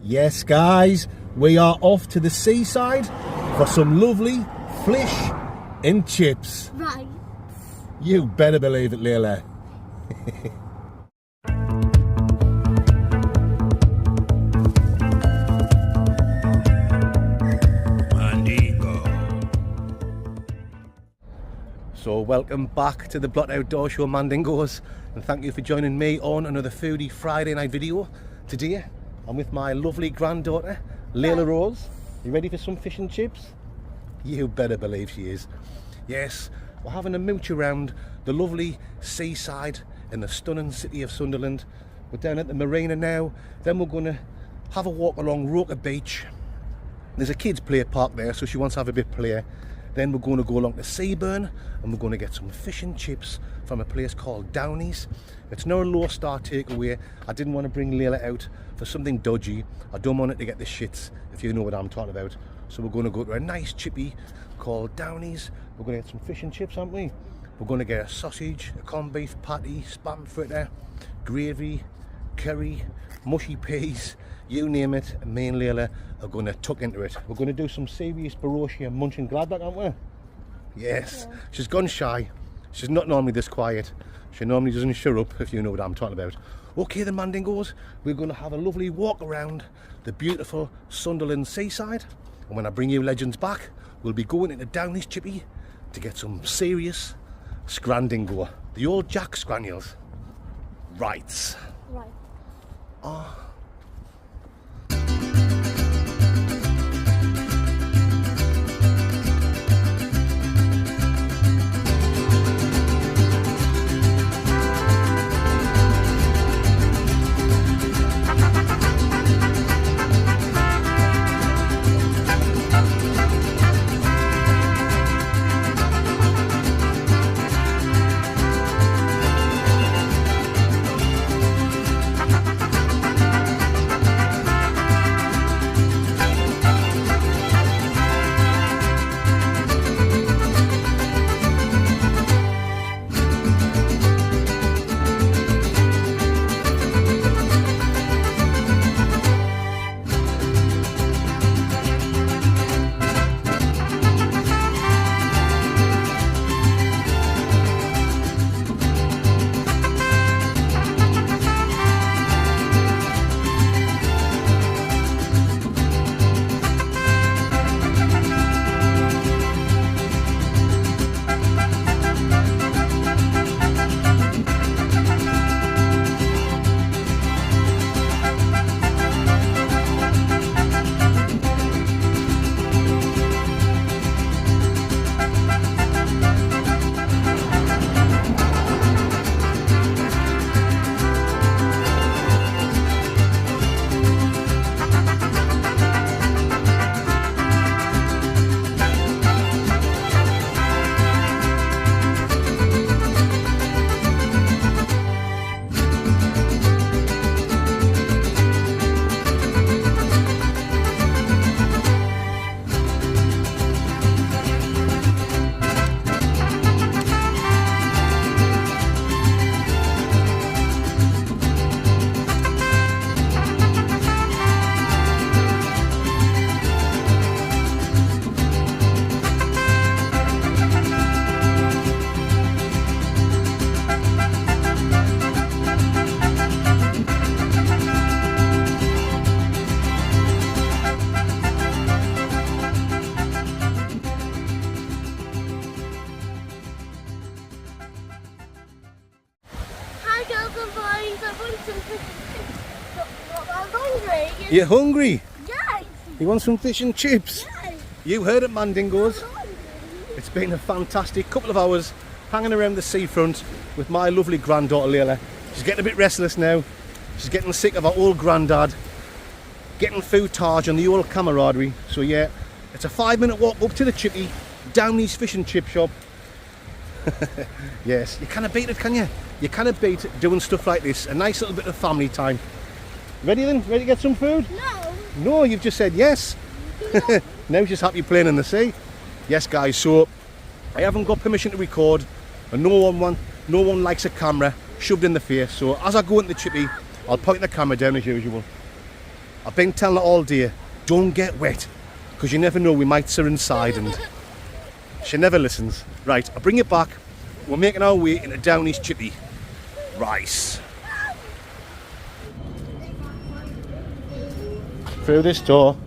Yes guys, we are off to the seaside for some lovely fish and chips. Right. You better believe it, Layla. So welcome back to the Blot Outdoor Show, Mandingos, and thank you for joining me on another Foodie Friday night video. Today I'm with my lovely granddaughter, Layla Rose. You ready for some fish and chips? You better believe she is. Yes, we're having a mooch around the lovely seaside in the stunning city of Sunderland. We're down at the marina now, then we're going to have a walk along Roker Beach. There's a kids play park there, so she wants to have a bit of play. Then we're going to go along to Seaburn and we're going to get some fish and chips from a place called Downey's. It's no low star takeaway. I didn't want to bring Layla out for something dodgy. I don't want it to get the shits, if you know what I'm talking about. So we're going to go to a nice chippy called Downey's. We're going to get some fish and chips, aren't we? We're going to get a sausage, a corned beef patty, spam fritter, gravy, curry, mushy peas, you name it. And me and Layla are going to tuck into it. We're going to do some serious Barotia munching gladback, aren't we? Yes. Yeah. She's gone shy. She's not normally this quiet. She normally doesn't shut up, if you know what I'm talking about. Okay then, Mandingos, we're going to have a lovely walk around the beautiful Sunderland seaside. And when I bring you legends back, we'll be going into Downey's Chippy to get some serious scrandingo. The old Jack Scraniels. Right. Right. Oh. You're hungry? Yes. You want some fish and chips? Yes. You heard it, Mandingos. It's been a fantastic couple of hours hanging around the seafront with my lovely granddaughter Layla. She's getting a bit restless now. She's getting sick of her old granddad, getting food-tage and the old camaraderie. So yeah, it's a 5-minute walk up to the chippy, Downey's fish and chip shop. Yes, you can't beat it, can you? You can't beat doing stuff like this. A nice little bit of family time. Ready then? Ready to get some food? No. No, you've just said yes. Now she's happy playing in the sea. Yes guys, so I haven't got permission to record and no one likes a camera shoved in the face. So as I go into the chippy, I'll point the camera down as usual. I've been telling her all day, don't get wet, because you never know, we might sit inside, and she never listens. Right, I'll bring it back. We're making our way into Downey's Chippy. Rice. Through this door.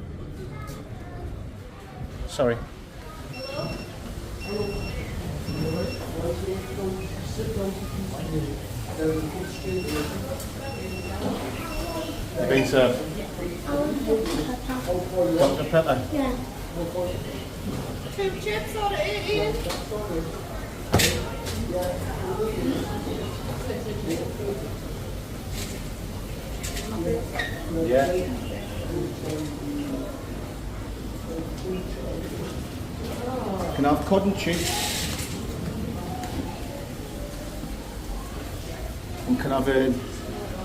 Sorry. You've been served. Dr. Pepper? Yeah. 2 chips or Ian? Yeah. Can I have cod and cheese? And can I have a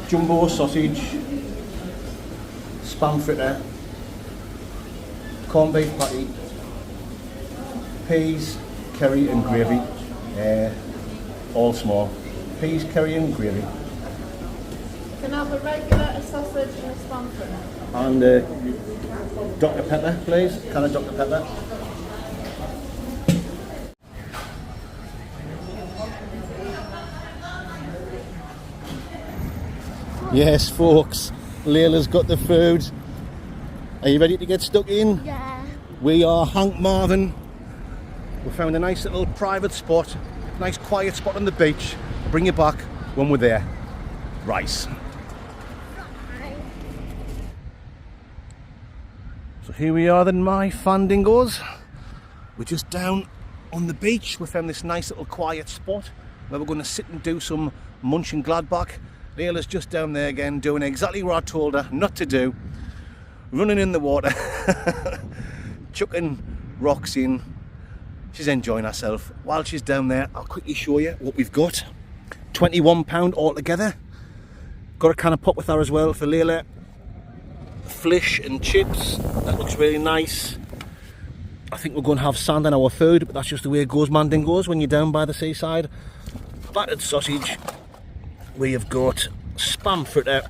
jumbo sausage, spam fritter, corned beef patty, peas, curry and gravy. All small. Peas, curry and gravy. Can I have a regular, a sausage and a spam fritter? And Dr. Pepper, please. Can I Dr. Pepper? Yes, folks. Layla's got the food. Are you ready to get stuck in? Yeah. We are Hank Marvin. We found a nice little private spot, nice quiet spot on the beach. I'll bring you back when we're there. Rice. So here we are then, my fandingos. We're just down on the beach. We found this nice little quiet spot where we're going to sit and do some munching Gladbach. Layla's just down there again doing exactly what I told her not to do. Running in the water, chucking rocks in. She's enjoying herself. While she's down there, I'll quickly show you what we've got. £21 altogether. Got a can of pop with her as well for Layla. Flish and chips. That looks really nice. I think we're going to have sand in our food, but that's just the way it goes, Mandingos, when you're down by the seaside. Battered sausage. We have got spam fritter.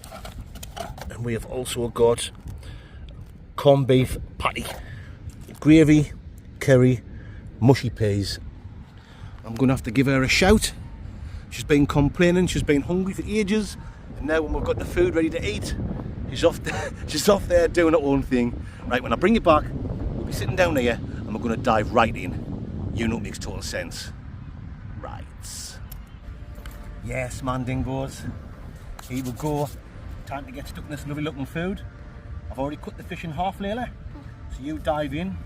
And we have also got corned beef patty. Gravy, curry, mushy peas. I'm going to have to give her a shout. She's been complaining, she's been hungry for ages, and now when we've got the food ready to eat, she's off there doing her own thing. Right, when I bring it back, we'll be sitting down here and we're going to dive right in. You know it makes total sense. Right. Yes, Mandingos. Here we go. Time to get stuck in this lovely looking food. I've already cut the fish in half, Layla. So you dive in,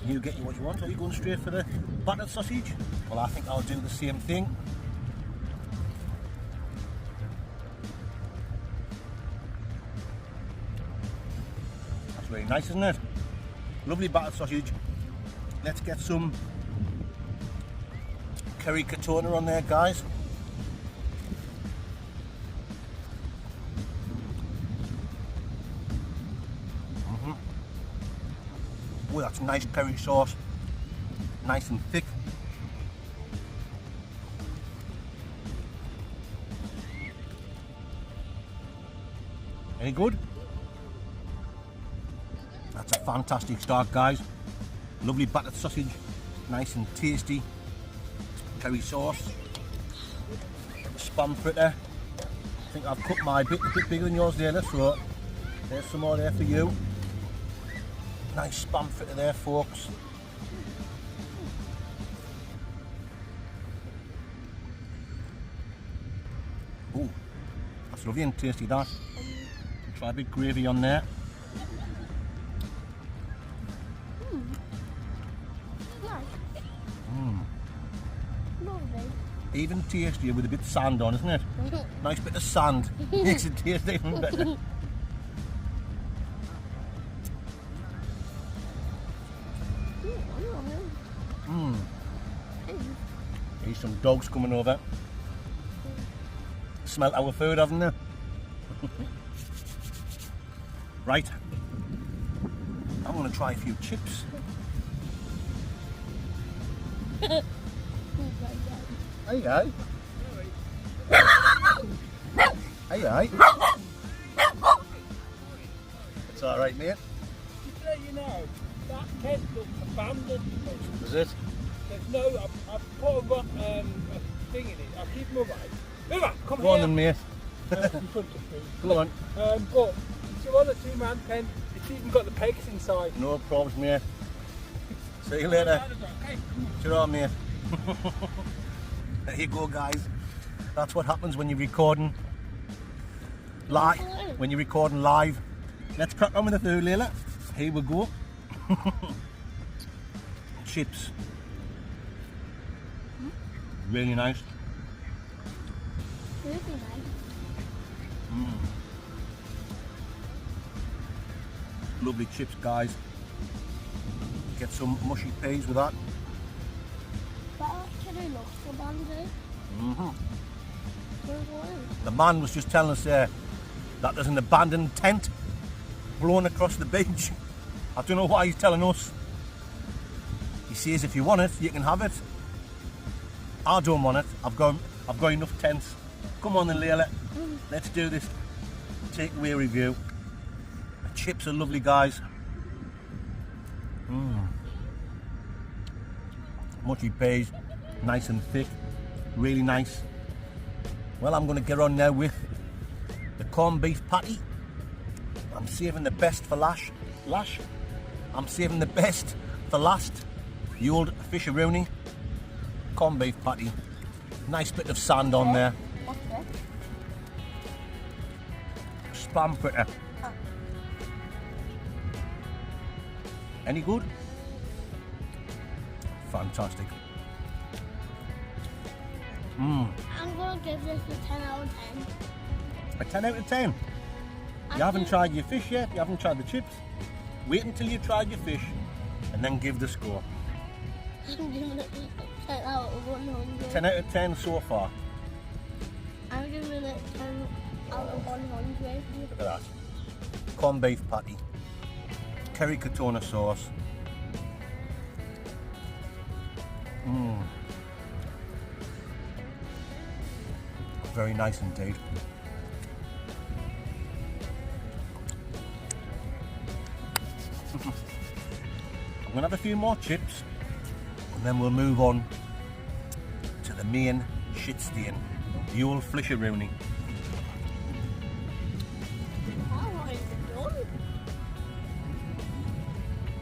you get what you want. Are you going straight for the battered sausage? Well, I think I'll do the same thing. That's really nice, isn't it? Lovely battered sausage. Let's get some curry katona on there, guys. Oh, that's nice curry sauce, nice and thick. Any good? That's a fantastic start, guys. Lovely battered sausage, nice and tasty. Curry sauce, spam fritter. I think I've cut my bit a bit bigger than yours, Layla, so there's some more there for you. Nice spam fritter there, folks. Oh, that's lovely and tasty, that. Try a bit gravy on there. Even tastier with a bit of sand on, isn't it? Nice bit of sand makes it taste even better. Here's some dogs coming over. Smell our food, haven't they? Right. I'm going to try a few chips. Aye, aye. Aye, aye. It's that right, mate? Just to let you know, that tent looks abandoned to me. Is it? There's no, I've put a thing in it. I'll keep them away. Move on, come Go on here. then, mate. In front of me. Go on. But it's on a 2-man tent. It's even got the pegs inside. No problems, mate. See you later. Okay. Sure, mate. There you go, guys. That's what happens when you're recording live. When you're recording live. Let's crack on with the food, Layla. Here we go. Chips. Really nice. Really nice. Lovely chips, guys. Get some mushy peas with that. That actually looks abandoned. The man was just telling us there that there's an abandoned tent blown across the beach. I don't know why he's telling us. He says if you want it, you can have it. I don't want it. I've got enough tents. Come on then, Layla. Let's do this takeaway review. The chips are lovely, guys. Mushy peas, nice and thick, really nice. Well, I'm going to get on now with the corned beef patty. I'm saving the best for last. I'm saving the best for last. The old fisheroonie corned beef patty. Nice bit of sand on there. Okay. Spam fritter. Any good? Fantastic. I'm going to give this a 10 out of 10. A 10 out of 10. You haven't tried your fish yet, you haven't tried the chips. Wait until you tried your fish and then give the score. I'm giving it a 10 out of 100. 10 out of 10 so far. I'm giving it 10 out of 100. Look at that. Corned beef patty. Curry katona sauce. Very nice indeed. I'm going to have a few more chips and then we'll move on to the main shit stain, the old fisheroonie. How are you doing?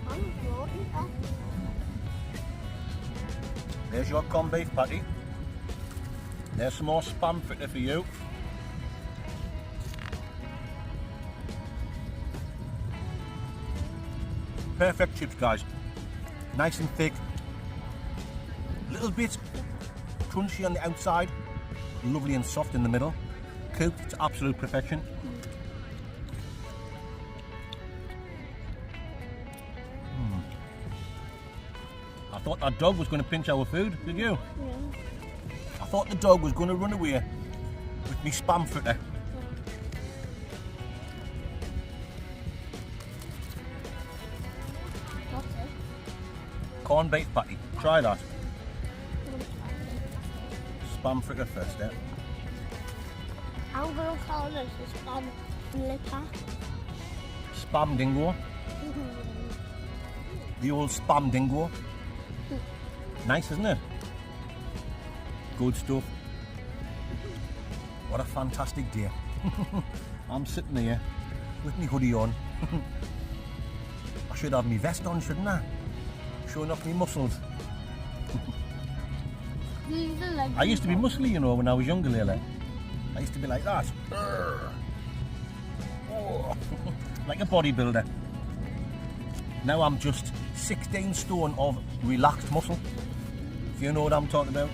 I'm doing that. There's your corned beef patty. There's some more spam fritter for you. Perfect chips, guys. Nice and thick. Little bit crunchy on the outside. Lovely and soft in the middle. Cooked to absolute perfection. I thought that dog was going to pinch our food, did you? Yeah. I thought the dog was going to run away with me spam fritter. Okay. Corned beef patty. Try that. Spam fritter first, eh? I'm going to call this a spam liquor. Spam dingo. The old spam dingo. Nice, isn't it? Good stuff. What a fantastic day. I'm sitting here with my hoodie on. I should have my vest on, shouldn't I? Showing off my muscles. I used to be muscly, you know, when I was younger, Layla. I used to be like that. Oh. Like a bodybuilder. Now I'm just 16 stone of relaxed muscle. If you know what I'm talking about.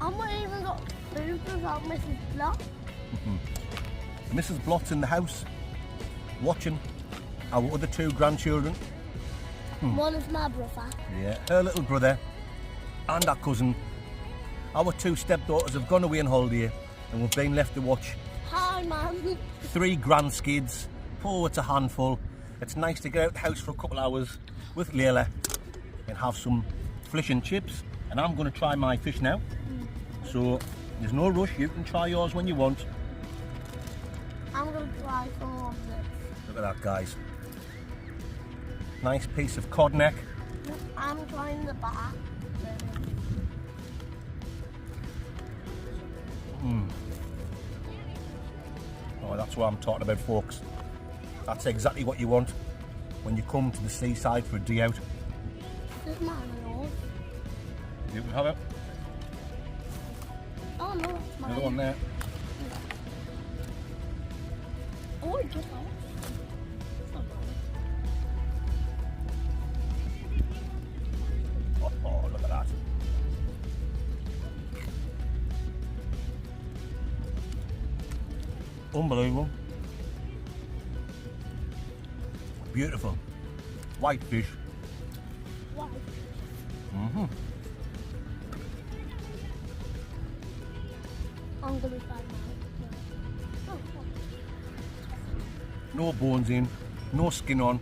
I'm not even got food without Mrs. Block. Mrs. Blott's in the house, watching our other 2 grandchildren. One is my brother. Yeah, her little brother and our cousin. Our 2 stepdaughters have gone away on holiday and we've been left to watch Hi, Mum. 3 grandskids. Oh, it's a handful. It's nice to get out the house for a couple hours with Layla and have some fish and chips. And I'm going to try my fish now. So There's no rush. You can try yours when you want. I'm going to try some of this. Look at that, guys. Nice piece of cod neck. I'm trying the back. Oh, that's what I'm talking about, folks. That's exactly what you want when you come to the seaside for a day out. This is mine, yours. You can have it. Oh no, it's mine. Another one there. Oh, it just out. Oh, look at that. Unbelievable. Beautiful. White fish. Wow. Mm-hmm. I'm going to try now. Oh. No bones in, no skin on.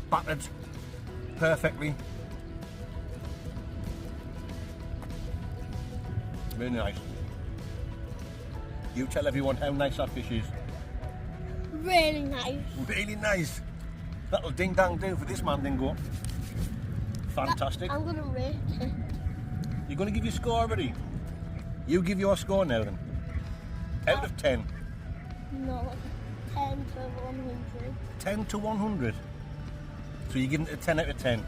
Battered perfectly. Really nice. You tell everyone how nice that fish is. Really nice. Really nice. That'll ding dang do for this mandingo. Fantastic. I'm going to rate it. You're going to give your score already? You give your score now then. Out of 10. No, 10 to 100. 10 to 100. So you're giving it a 10 out of 10.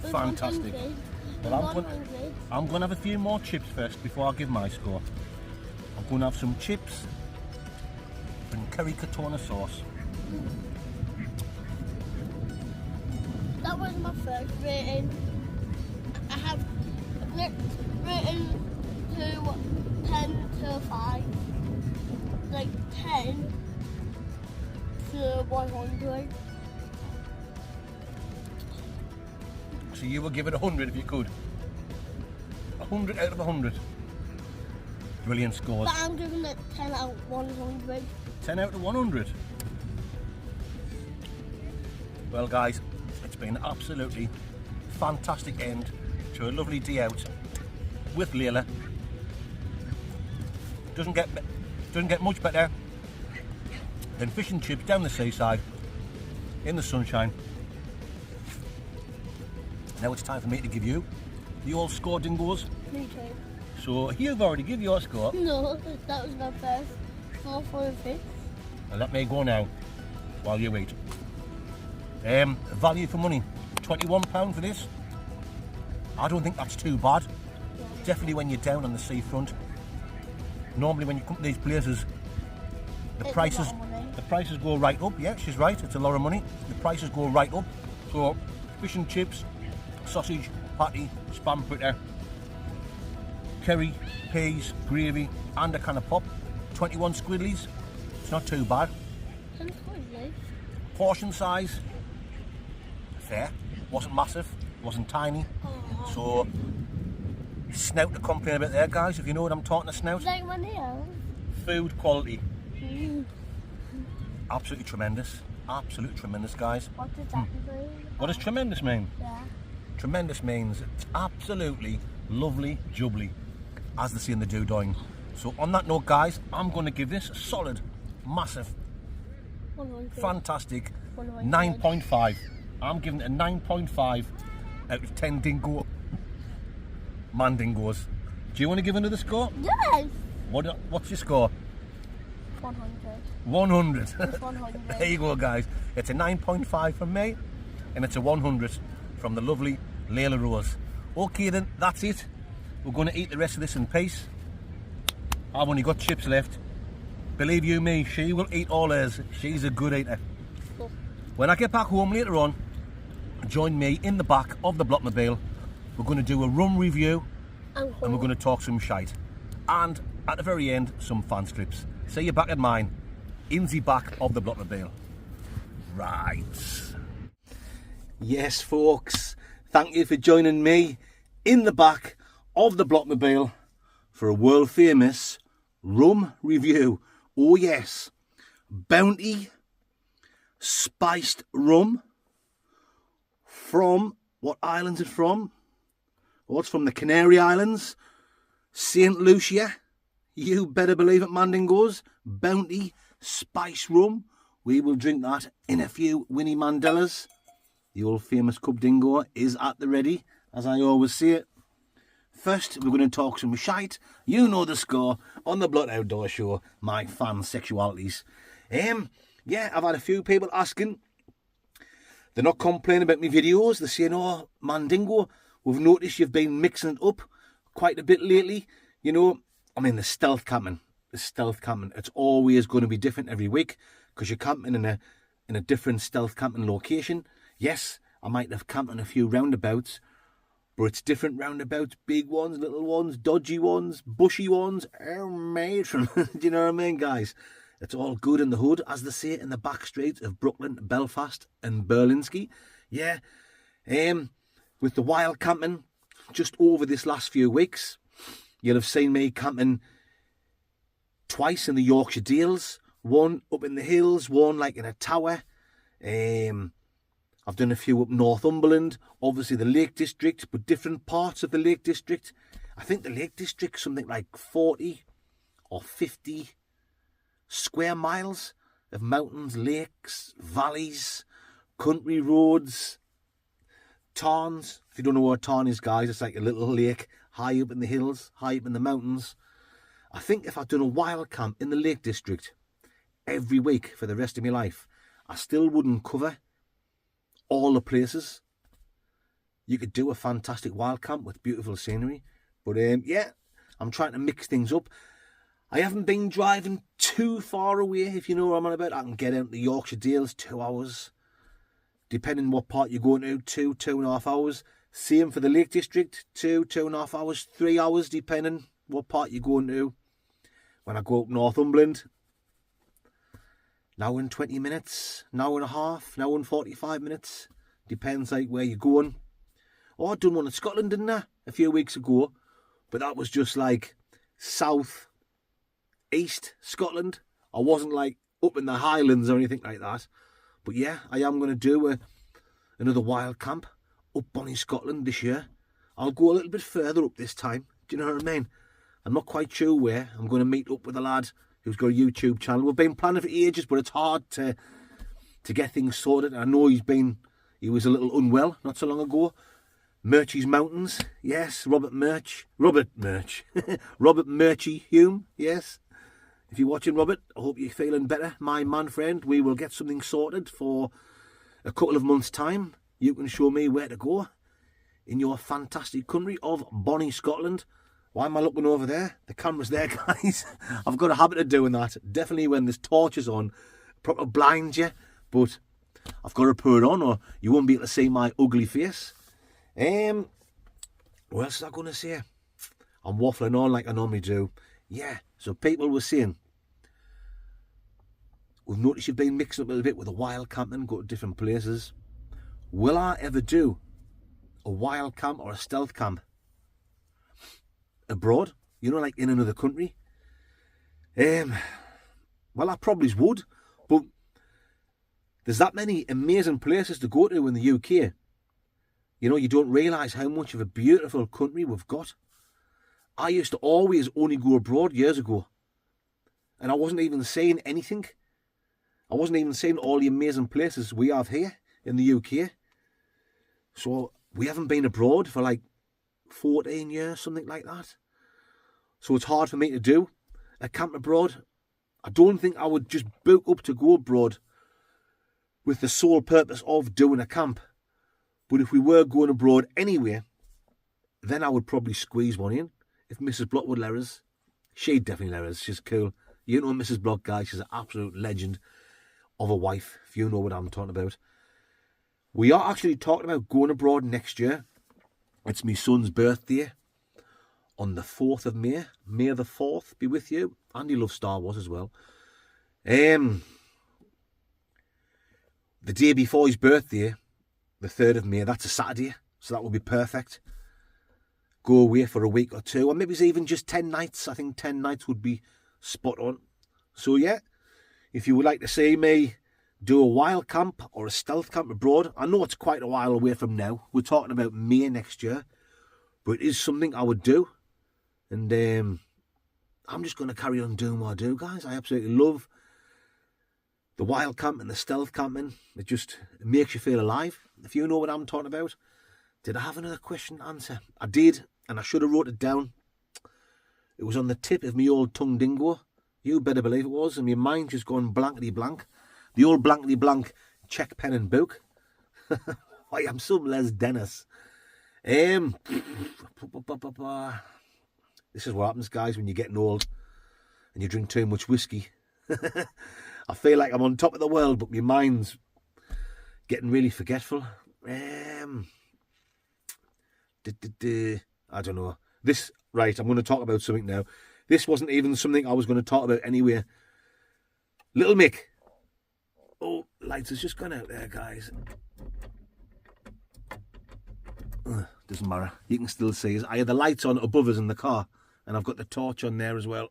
Fantastic. Well, I'm going to have a few more chips first before I give my score. I'm going to have some chips and curry katona sauce. That was my first rating. I have written to 10 to 5. Like 10 to 100. So you will give it 100 if you could. 100 out of 100. Brilliant scores. But I'm giving it 10 out of 100. 10 out of 100. Well guys, it's been an absolutely fantastic end to a lovely day out with Layla. Doesn't get much better than fish and chips down the seaside in the sunshine. Now it's time for me to give you the old score dingoes. Me too. So you've already given your score. No, that was my first. 4 for a fish. Well, let me go now while you wait. Value for money, £21 for this. I don't think that's too bad. Definitely when you're down on the seafront. Normally when you come to these places, the prices go right up. Yeah, she's right, it's a lot of money. The prices go right up. So fish and chips, sausage, patty, spam fritter, curry, peas, gravy and a can of pop. 21 squiddlies. It's not too bad. Portion size, fair. Wasn't massive, wasn't tiny. So snout to complain about there, guys, if you know what I'm talking to snout. Like my nails. Food quality. Absolutely tremendous. Absolutely tremendous, guys. What does that mean? What does tremendous mean? Yeah. Tremendous means it's absolutely lovely jubbly, as they say in the doodoing. So on that note, guys, I'm going to give this a solid, massive, 100. fantastic 100. 9.5. I'm giving it a 9.5 out of 10 dingo mandingos. Do you want to give another score? Yes. What's your score? 100. 100. It's 100. There you go, guys. It's a 9.5 from me, and it's a 100 from the lovely Layla Rose. Okay then, that's it. We're going to eat the rest of this in peace. I've only got chips left. Believe you me, she will eat all hers. She's a good eater. When I get back home later on, join me in the back of the Blockmobile. We're going to do a rum review and we're going to talk some shite. And at the very end, some fan strips. See you back at mine, in the back of the Blockmobile. Right. Yes, folks. Thank you for joining me in the back of the Blockmobile for a world famous rum review. Oh yes, Bounty spiced rum. From what islands is it from? Oh, it's from the Canary Islands. St. Lucia, you better believe it, Mandingos. Bounty, spice rum. We will drink that in a few Winnie Mandelas. The old famous Cub Dingo is at the ready, as I always say it. First, we're going to talk some shite. You know the score on the Blood Outdoor Show, my fan sexualities. Yeah, I've had a few people asking. They're not complaining about my videos. They're saying, oh, Mandingo, we've noticed you've been mixing it up quite a bit lately. You know, I mean, the stealth camping. It's always going to be different every week because you're camping in a different stealth camping location. Yes, I might have camped on a few roundabouts, but it's different roundabouts, big ones, little ones, dodgy ones, bushy ones. Oh, matron. Do you know what I mean, guys? It's all good in the hood, as they say, in the back streets of Brooklyn, Belfast and Berlinski. Yeah, with the wild camping, just over this last few weeks, you'll have seen me camping twice in the Yorkshire Dales, one up in the hills, one like in a tower. I've done a few up Northumberland, obviously the Lake District, but different parts of the Lake District. I think the Lake District, something like 40 or 50 square miles of mountains, lakes, valleys, country roads, tarns. If you don't know what a tarn is, guys, it's like a little lake high up in the hills, high up in the mountains. I think if I'd done a wild camp in the Lake District every week for the rest of my life, I still wouldn't cover all the places. You could do a fantastic wild camp with beautiful scenery. But yeah, I'm trying to mix things up. I haven't been driving too far away, if you know what I'm on about. I can get out the Yorkshire Dales 2 hours. Depending what part you're going to, 2.5 hours. Same for the Lake District, 2.5 hours, 3 hours, depending what part you're going to. When I go up Northumberland, an hour and 20 minutes, an hour and a half, an hour and 45 minutes. Depends like where you're going. Oh, I done one in Scotland, didn't I? A few weeks ago. But that was just like south, east Scotland. I wasn't like up in the Highlands or anything like that. But yeah, I am going to do another wild camp up Bonnie, Scotland this year. I'll go a little bit further up this time. Do you know what I mean? I'm not quite sure where. I'm going to meet up with a lad who's got a YouTube channel. We've been planning for ages, but it's hard to get things sorted. I know he was a little unwell not so long ago. Murchie's Mountains, yes, Robert Murchie Hume, yes. If you're watching, Robert, I hope you're feeling better, my man friend. We will get something sorted for a couple of months' time. You can show me where to go in your fantastic country of Bonnie, Scotland. Why am I looking over there? The camera's there, guys. I've got a habit of doing that. Definitely when there's torches on, proper blinds you. But I've got to put it on or you won't be able to see my ugly face. What else was I going to say? I'm waffling on like I normally do. Yeah, so people were saying, we've noticed you've been mixing up a little bit with a wild camping, go to different places. Will I ever do a wild camp or a stealth camp abroad? You know, like in another country? Well, I probably would, but there's that many amazing places to go to in the UK. You know, you don't realise how much of a beautiful country we've got. I used to always only go abroad years ago. And I wasn't even seeing anything. I wasn't even seeing all the amazing places we have here in the UK. So we haven't been abroad for like 14 years, something like that. So it's hard for me to do a camp abroad. I don't think I would just book up to go abroad with the sole purpose of doing a camp. But if we were going abroad anyway, then I would probably squeeze one in. If Mrs. Block would let us. She'd definitely let us. She's cool. You know Mrs. Block, guys. She's an absolute legend of a wife, if you know what I'm talking about. We are actually talking about going abroad next year. It's my son's birthday on the 4th of May. May the 4th be with you. And he loves Star Wars as well. The day before his birthday, the 3rd of May, that's a Saturday. So that would be perfect. Go away for a week or two. Or maybe it's even just 10 nights. I think 10 nights would be spot on. So yeah, if you would like to see me do a wild camp or a stealth camp abroad, I know it's quite a while away from now. We're talking about May next year. But it is something I would do. And I'm just going to carry on doing what I do, guys. I absolutely love the wild camping, the stealth camping. It just makes you feel alive. If you know what I'm talking about. Did I have another question to answer? I did, and I should have wrote it down. It was on the tip of me old tongue dingo. You better believe it was, and my mind just gone blankety blank. The old blankety blank check pen and book. I am some Les Dennis. This is what happens, guys, when you're getting old and you drink too much whiskey. I feel like I'm on top of the world, but my mind's getting really forgetful. I don't know. Right, I'm going to talk about something now. This wasn't even something I was going to talk about anyway. Little Mick. Oh, lights has just gone out there, guys. Doesn't matter. You can still see us. I had the lights on above us in the car, and I've got the torch on there as well.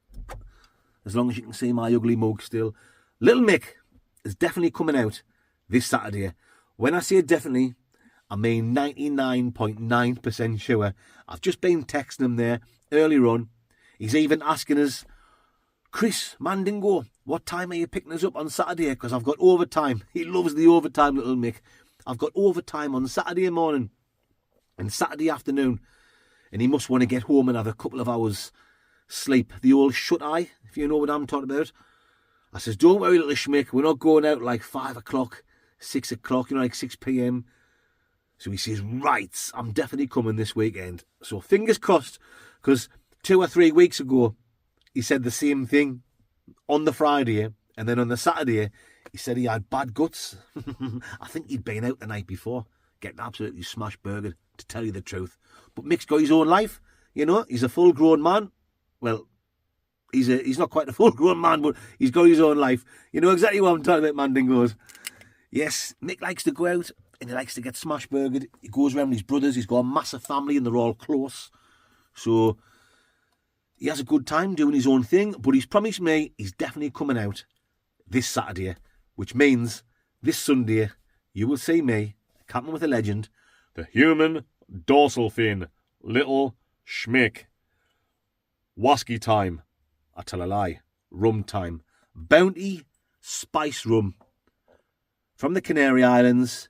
As long as you can see my ugly mug still. Little Mick is definitely coming out this Saturday. When I say definitely, I mean 99.9% sure. I've just been texting him there earlier on. He's even asking us, Chris, Mandingo, what time are you picking us up on Saturday? Because I've got overtime. He loves the overtime, Little Mick. I've got overtime on Saturday morning and Saturday afternoon. And he must want to get home and have a couple of hours sleep. The old shut-eye, if you know what I'm talking about. I says, don't worry, little schmick. We're not going out like 5 o'clock, 6 o'clock, like 6 p.m. So he says, right, I'm definitely coming this weekend. So fingers crossed, because 2 or 3 weeks ago, he said the same thing on the Friday, and then on the Saturday, he said he had bad guts. I think he'd been out the night before, getting absolutely smashed burgered, to tell you the truth. But Mick's got his own life, he's a full-grown man. Well, he's not quite a full-grown man, but he's got his own life. You know exactly what I'm talking about, Mandingos. Yes, Mick likes to go out, and he likes to get smash burgered. He goes around with his brothers. He's got a massive family and they're all close. So he has a good time doing his own thing. But he's promised me he's definitely coming out this Saturday, which means this Sunday you will see me camping with a legend, the human dorsal fin, Little Schmick. Whisky time. I tell a lie. Rum time. Bounty Spice Rum. From the Canary Islands,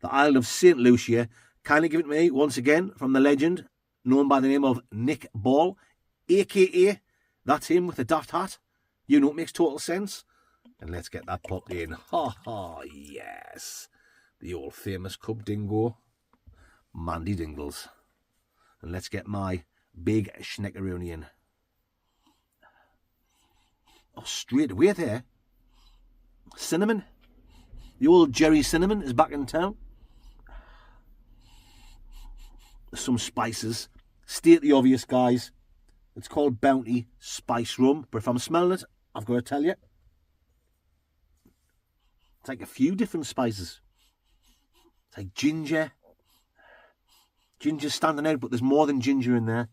the island of St. Lucia, kindly given to me once again from the legend, known by the name of Nick Ball, a.k.a. that's him with the daft hat. You know, it makes total sense. And let's get that popped in. Ha ha, yes. The old famous Cub Dingo, Mandy Dingles. And let's get my big schneckeroni in. Oh, straight away there. Cinnamon. The old Jerry Cinnamon is back in town. Some spices. State the obvious, guys. It's called Bounty Spice Rum. But if I'm smelling it, I've got to tell you, it's like a few different spices. It's like ginger. Ginger's standing out, but there's more than ginger in there.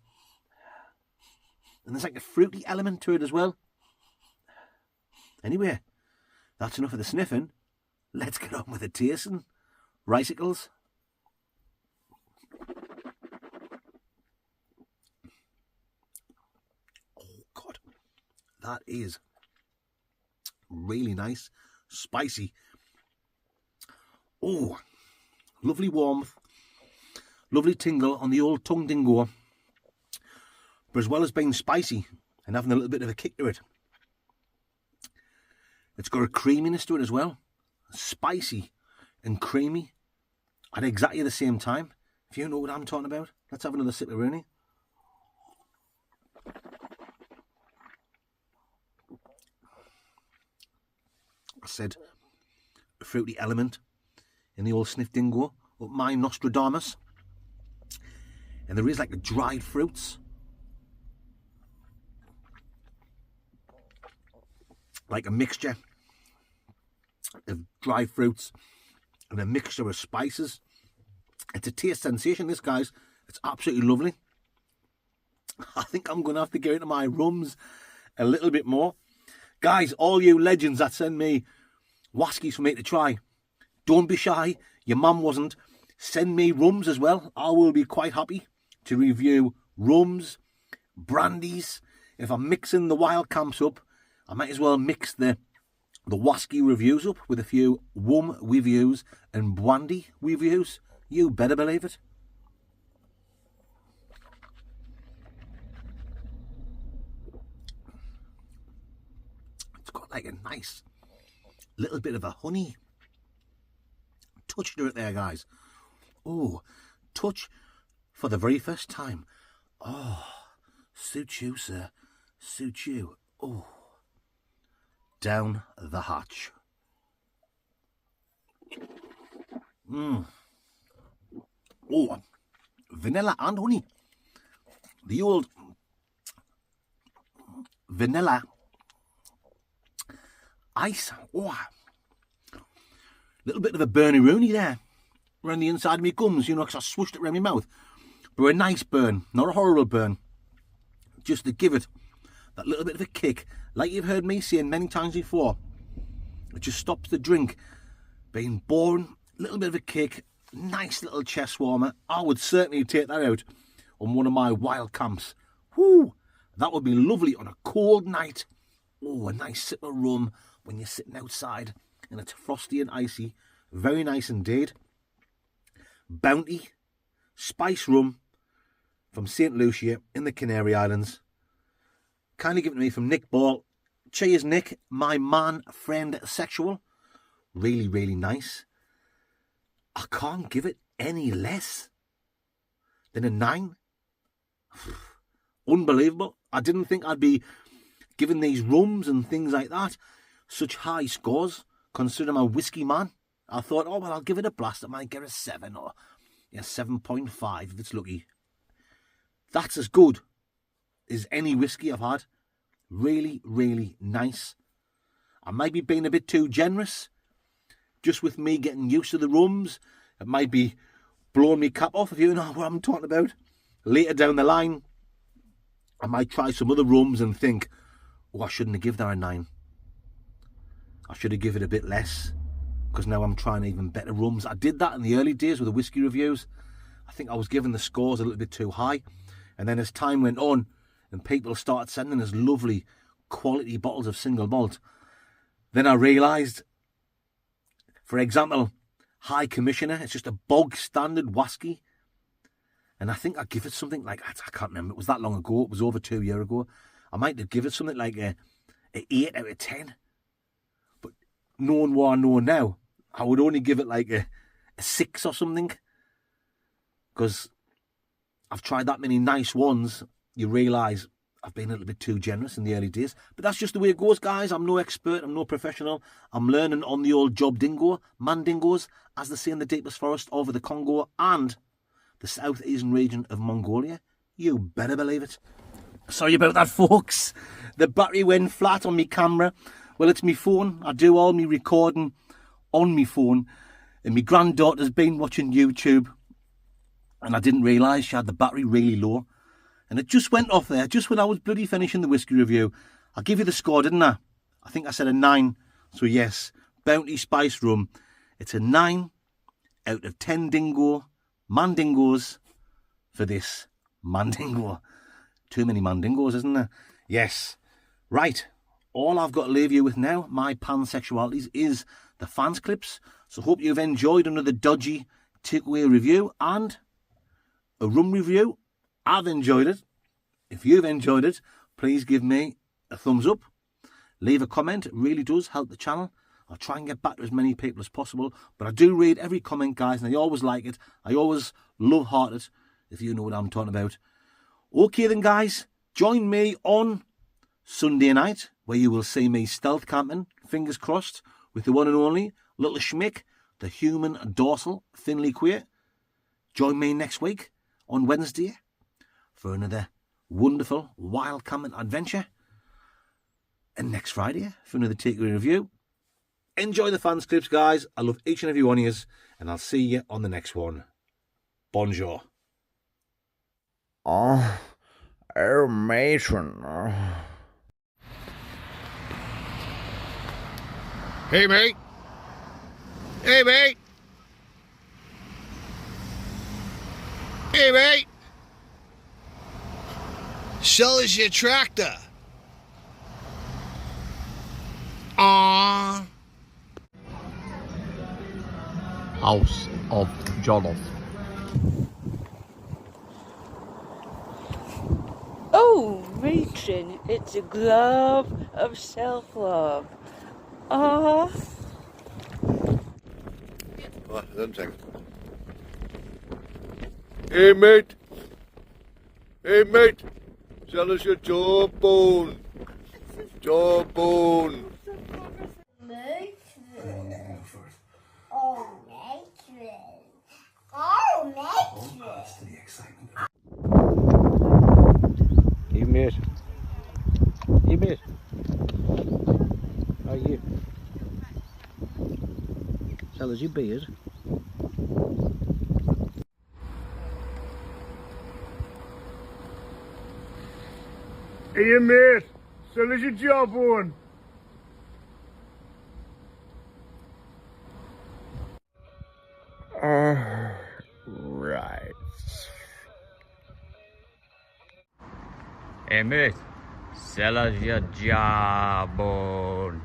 And there's like a fruity element to it as well. Anyway, that's enough of the sniffing. Let's get on with the tasting. Ricicles. Oh, God. That is really nice. Spicy. Oh, lovely warmth. Lovely tingle on the old tongue dingo. But as well as being spicy and having a little bit of a kick to it, it's got a creaminess to it as well. Spicy and creamy at exactly the same time. If you know what I'm talking about, let's have another sip of Rooney. I said a fruity element in the old sniff dingo, up my Nostradamus. And there is like the dried fruits. Like a mixture of dried fruits and a mixture of spices. It's a taste sensation, this, guys. It's absolutely lovely. I think I'm going to have to get into my rums a little bit more. Guys, all you legends that send me whiskies for me to try, don't be shy. Your mum wasn't. Send me rums as well. I will be quite happy to review rums, brandies. If I'm mixing the wild camps up, I might as well mix the Wasky reviews up with a few Wum reviews and Brandy reviews. You better believe it. It's got like a nice little bit of a honey touch to it there, guys. Oh, touch for the very first time. Oh, suits you, sir. Suits you. Oh, down the hatch. Oh, vanilla and honey. The old vanilla ice. Oh, little bit of a Bernie Rooney there around the inside of my gums, you know, because I swooshed it around my mouth. But a nice burn, not a horrible burn. Just to give it that little bit of a kick, like you've heard me saying many times before. It just stops the drink being boring. Little bit of a kick, nice little chest warmer. I would certainly take that out on one of my wild camps. Whoo, that would be lovely on a cold night. Oh, a nice sip of rum when you're sitting outside and it's frosty and icy. Very nice indeed. Bounty spice rum from St. Lucia in the Canary Islands. Kindly given to me from Nick Ball. Cheers, Nick, my man, friend, sexual. Really, really nice. I can't give it any less than a 9. Unbelievable. I didn't think I'd be giving these rums and things like that such high scores, considering I'm a whiskey man. I thought, oh, well, I'll give it a blast. I might get a 7 or 7.5 if it's lucky. That's as good as any whiskey I've had. Really, really nice. I might be being a bit too generous. Just with me getting used to the rums, it might be blowing me cap off, if you know what I'm talking about. Later down the line, I might try some other rums and think, oh, I shouldn't have given that a 9. I should have given it a bit less, because now I'm trying even better rums. I did that in the early days with the whiskey reviews. I think I was giving the scores a little bit too high. And then as time went on, and people started sending us lovely quality bottles of single malt, then I realised, for example, High Commissioner, it's just a bog standard whiskey. And I think I give it something like, I can't remember, it was that long ago, it was over 2 years ago. I might have given it something like a 8 out of 10. But knowing what I know now, I would only give it like a 6 or something. Because I've tried that many nice ones, you realise I've been a little bit too generous in the early days. But that's just the way it goes, guys. I'm no expert, I'm no professional. I'm learning on the old job dingo, mandingos, as they say in the deepest forest over the Congo and the southeastern region of Mongolia. You better believe it. Sorry about that, folks. The battery went flat on my camera. Well, it's my phone. I do all my recording on my phone. And my granddaughter's been watching YouTube. And I didn't realise she had the battery really low. And it just went off there, just when I was bloody finishing the whiskey review. I'll give you the score, didn't I? I think I said a 9. So yes, Bounty Spice Rum. It's a 9 out of 10 mandingos for this mandingo. Too many mandingos, isn't there? Yes. Right. All I've got to leave you with now, my pansexualities, is the fans clips. So hope you've enjoyed another dodgy takeaway review and a rum review. I've enjoyed it. If you've enjoyed it, please give me a thumbs up. Leave a comment. It really does help the channel. I'll try and get back to as many people as possible. But I do read every comment, guys, and I always like it. I always love heart it, if you know what I'm talking about. Okay then, guys. Join me on Sunday night, where you will see me stealth camping, fingers crossed, with the one and only little schmick, the human dorsal Finley Queer. Join me next week on Wednesday for another wonderful wild camping adventure. And next Friday for another takeaway review. Enjoy the fans clips, guys. I love each and every one of you, and I'll see you on the next one. Bonjour. Oh, matron. Hey, mate. Hey, mate. Hey, mate. Sell us your tractor. Aww. House of Jollof. Oh, matron, it's a glove of self-love. Ah. Hey mate. Hey mate. Sell us your jawbone. Jawbone. Hey mate. Hey mate. How are you? Sell us your beard. Hey mate. Sell us your jawbone. Right. Hey mate, sell us your jawbone.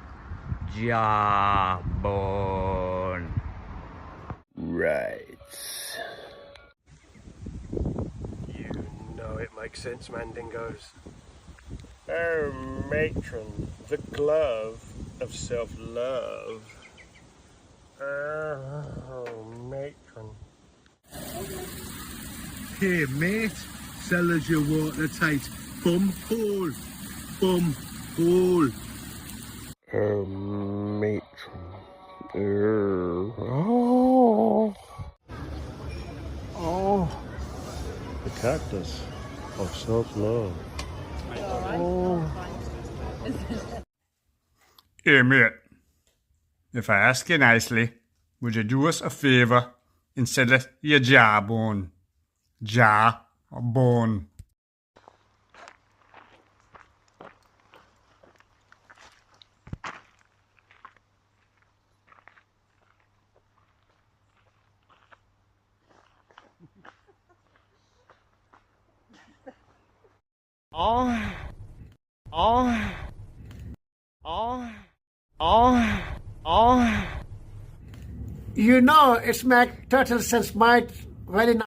Jawbone. Right. You know it makes sense, Mandingos. Oh, matron, the glove of self-love. Oh, matron. Hey, mate, sell us your watertight bum hole. Bum hole. Oh, matron. Oh. Oh. The cactus of self-love. Oh. Hey mate, if I ask you nicely, would you do us a favor and sell us your jawbone? Jawbone. Oh. Oh. Oh. Oh. Oh. You know, it's make total sense, might very nice.